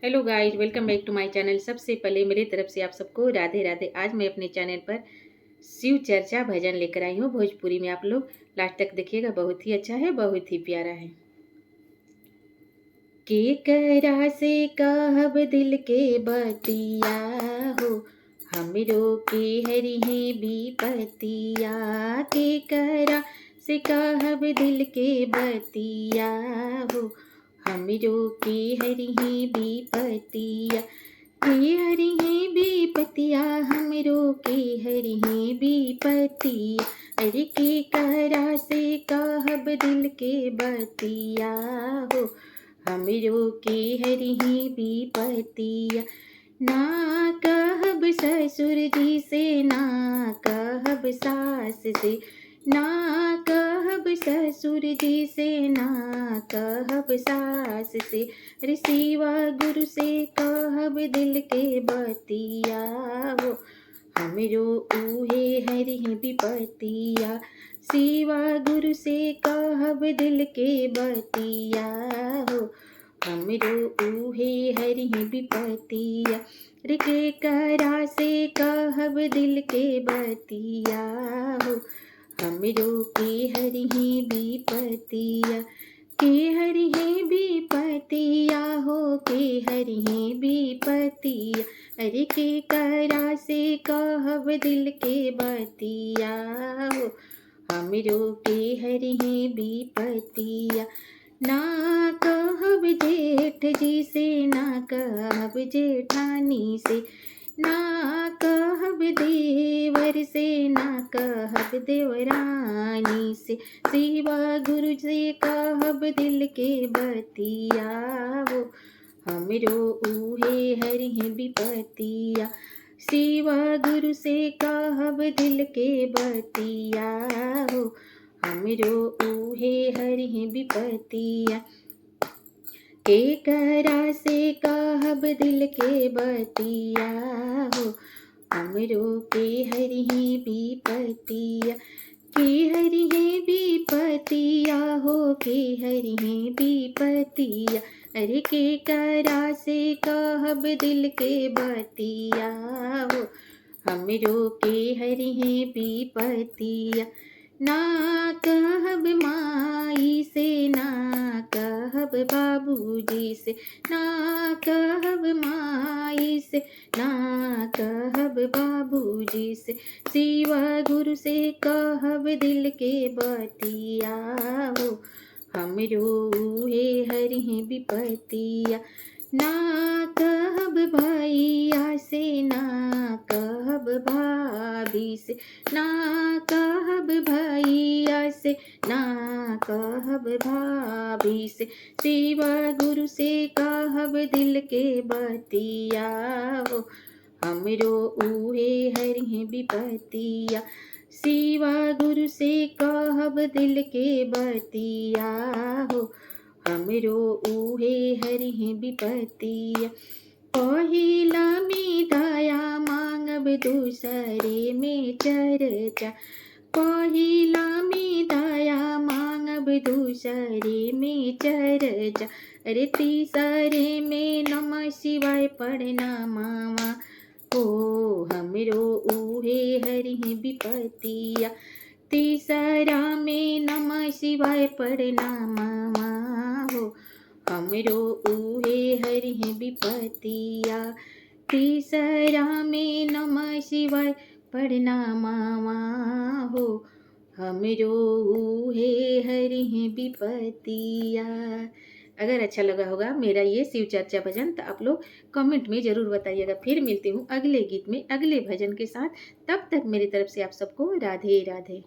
Hello guys, welcome back to my channel. सबसे पहले मेरी तरफ से आप सबको राधे राधे। आज मैं अपने चैनल पर शिव चर्चा भजन लेकर आई हूँ भोजपुरी में। आप लोग लास्ट तक देखिएगा, बहुत ही अच्छा है, बहुत ही प्यारा है। के करा से कहब दिल के बतिया हो, हमरो के हरि है विपतिया। के करा से कहब दिल के बतिया हो, हमरो के हरि है विपतिया। के हरि है विपतिया, हमरो के हरि है विपतिया। अरे के करा से कहब दिल के बतिया हो, हमरो के हरि है विपतिया। ना कहब ससुर जी से, ना कहब सास से, ना कहब ससुर जी से, ना कहब सास से। अरे शिवा गुरु से कहब दिल के बतिया हो, हमरो उहे हरि है विपतिया। शिवा गुरु से कहब दिल के बतिया हो, हमरो उहे हरि है विपतिया। रे के करा से कहब दिल के बतिया हो, हमरो के हरि है विपतिया। के हरि है विपतिया हो, के हरि है विपतिया। अरे के करा से कहब दिल के बतिया हो, हमरो के हरि है विपतिया। ना कहब जेठ जी से, ना कहब जेठानी से, ना कहब देवर से, ना कहब देवरानी से। शिवा गुरु से कहब दिल के बतिया हो, हमरो उहे हरि है विपतिया। शिवा गुरु से कहब दिल के बतिया हो, हमरो उहे हरि है विपतिया। के करा से कहब दिल के बतिया हो, हमरो के हरि है विपतिया। के हरि है विपतिया हो, के हरि है विपतिया। अरे के करा से कहब दिल के बतिया हो, हमरो के हरि है विपतिया। ना कहब माई से, ना कहब बाबूजी से, ना कहब माई से, ना कहब बाबूजी से। शिवा गुरु से कहब दिल के बतिया हो, हमरो उहे हरि है विपतिया। ना कहब भैया से, ना कहब भाभी से, ना कहब भैया से, ना कहब भाभी से। शिवा गुरु से कहब दिल के बतिया हो, हमरो उहे हरि है विपतिया। शिवा गुरु से कहब दिल के बतिया हो, हमरो उहे हरि है विपतिया। पहिला में दया मांगब, दूसरे में चर्चा। पहिला में दया मांगब, दूसरे में चर्चा। अरे तीसरे में नमः शिवाय पढ़ना मामा हो, हमरो उहे हरि है विपतिया। तीसरा में नमः शिवाय पढ़ना मामा हो, हमरो उहे हरि है विपतिया। तीसरा में नमः शिवाय पढ़ना मामा हो, हमरो उहे हरि है विपतिया। अगर अच्छा लगा होगा मेरा ये शिव चर्चा भजन तो आप लोग कमेंट में ज़रूर बताइएगा। फिर मिलती हूँ अगले गीत में, अगले भजन के साथ। तब तक मेरी तरफ से आप सबको राधे राधे।